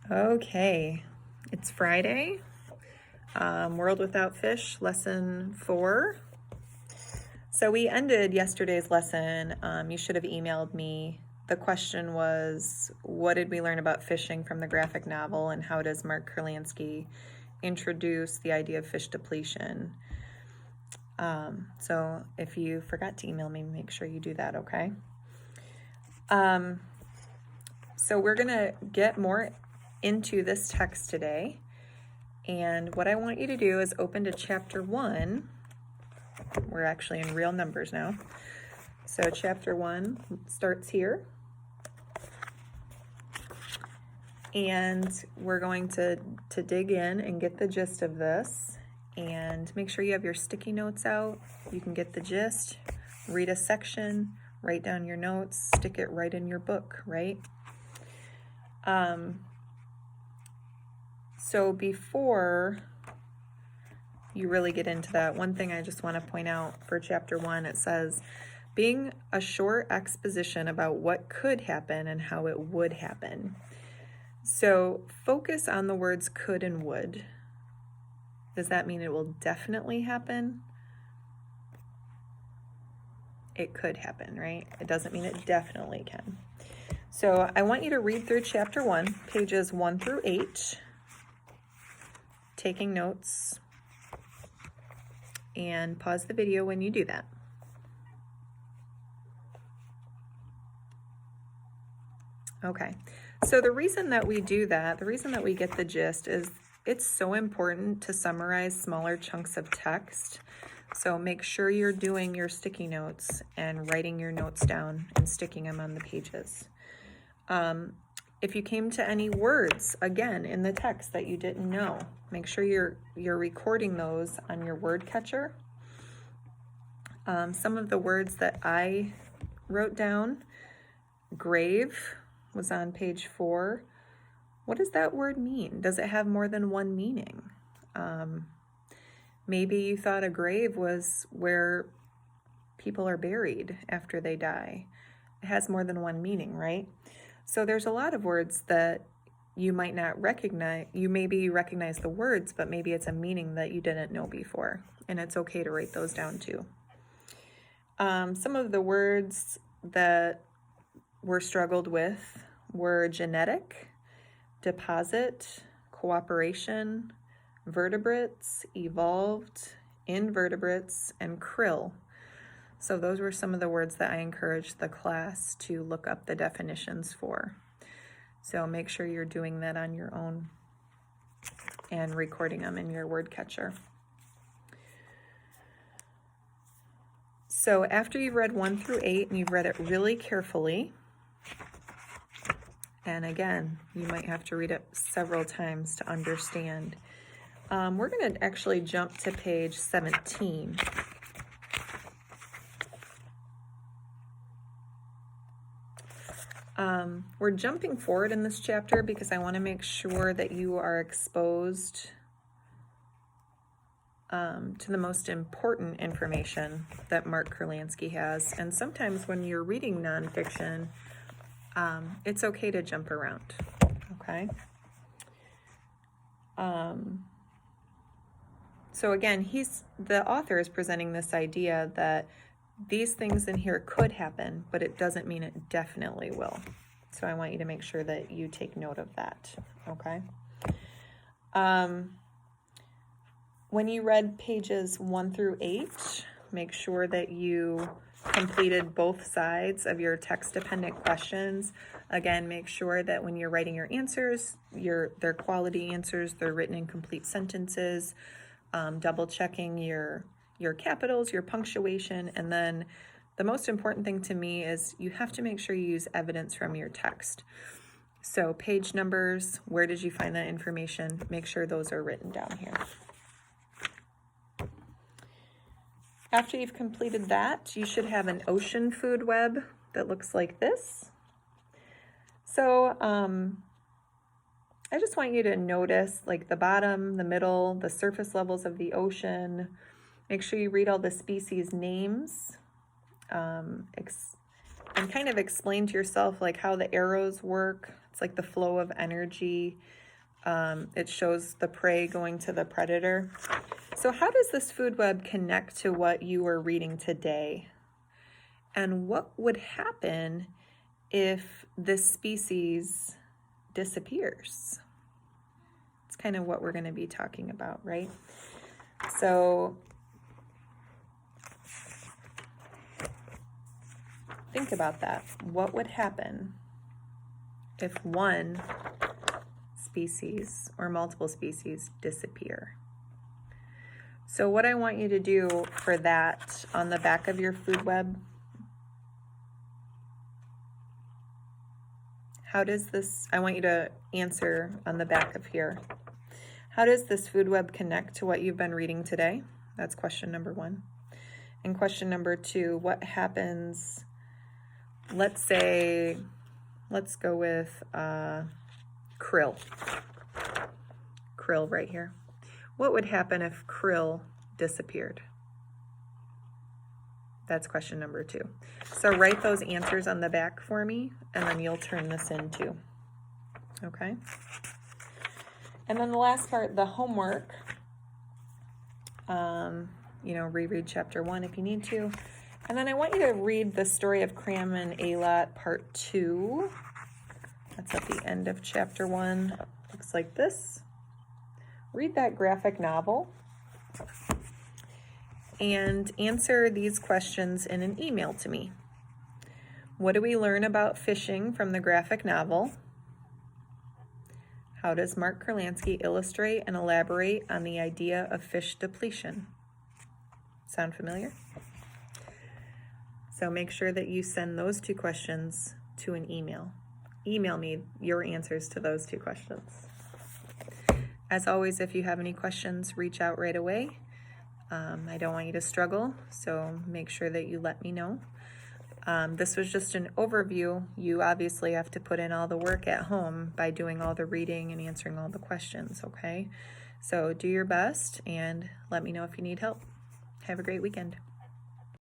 Okay, it's Friday. World Without Fish, lesson 4. So we ended yesterday's lesson. You should have emailed me. The question was, what did we learn about fishing from the graphic novel, and how does Mark Kurlansky introduce the idea of fish depletion? So if you forgot to email me, make sure you do that, okay? So we're going to get more into this text today. And what I want you to do is open to chapter 1. We're actually in real numbers now. So chapter 1 starts here. And we're going to dig in and get the gist of this. And make sure you have your sticky notes out. You can get the gist, read a section, write down your notes, stick it right in your book, right? So before you really get into that, one thing I just want to point out for chapter 1, it says, being a short exposition about what could happen and how it would happen. So focus on the words could and would. Does that mean it will definitely happen? It could happen, right? It doesn't mean it definitely can. So I want you to read through chapter 1, pages 1 through 8, taking notes, and pause the video when you do that. Okay, so the reason that we do that, the reason that we get the gist is it's so important to summarize smaller chunks of text. So make sure you're doing your sticky notes and writing your notes down and sticking them on the pages. If you came to any words, again, in the text that you didn't know, make sure you're recording those on your word catcher. Some of the words that I wrote down, grave was on page 4. What does that word mean? Does it have more than one meaning? Maybe you thought a grave was where people are buried after they die. It has more than one meaning, right? So there's a lot of words that you might not recognize. You maybe recognize the words, but maybe it's a meaning that you didn't know before. And it's okay to write those down too. Some of the words that were struggled with were genetic, deposit, cooperation, vertebrates, evolved, invertebrates, and krill. So those were some of the words that I encouraged the class to look up the definitions for. So make sure you're doing that on your own and recording them in your word catcher. So after you've read 1 through 8 and you've read it really carefully, and again, you might have to read it several times to understand, we're going to actually jump to page 17. We're jumping forward in this chapter because I want to make sure that you are exposed to the most important information that Mark Kurlansky has. And sometimes when you're reading nonfiction, it's okay to jump around, okay? So again, the author is presenting this idea that these things in here could happen, but it doesn't mean it definitely will. So I want you to make sure that you take note of that, okay? When you read pages 1 through 8, make sure that you completed both sides of your text-dependent questions. Again, make sure that when you're writing your answers, they're quality answers, they're written in complete sentences, double-checking your capitals, your punctuation, and then the most important thing to me is you have to make sure you use evidence from your text. So page numbers, where did you find that information? Make sure those are written down here. After you've completed that, you should have an ocean food web that looks like this. So I just want you to notice like the bottom, the middle, the surface levels of the ocean. Make sure you read all the species names and kind of explain to yourself like how the arrows work. It's like the flow of energy. It shows the prey going to the predator. So how does this food web connect to what you were reading today? And what would happen if this species disappears? It's kind of what we're going to be talking about, right? So think about that. What would happen if one species or multiple species disappear? So what I want you to do for that on the back of your food web, how does this, I want you to answer on the back of here. How does this food web connect to what you've been reading today? That's question number 1. And question number 2, what happens, let's say, let's go with krill. Krill right here. What would happen if krill disappeared? That's question number 2. So write those answers on the back for me, and then you'll turn this in too. Okay? And then the last part, the homework, reread chapter 1 if you need to. And then I want you to read the story of Cram and Aylot part 2. That's at the end of chapter 1. Looks like this. Read that graphic novel and answer these questions in an email to me. What do we learn about fishing from the graphic novel? How does Mark Kurlansky illustrate and elaborate on the idea of fish depletion? Sound familiar? So make sure that you send those 2 questions to an email. Email me your answers to those 2 questions. As always, if you have any questions, reach out right away. I don't want you to struggle, so make sure that you let me know. This was just an overview. You obviously have to put in all the work at home by doing all the reading and answering all the questions, okay? So do your best and let me know if you need help. Have a great weekend.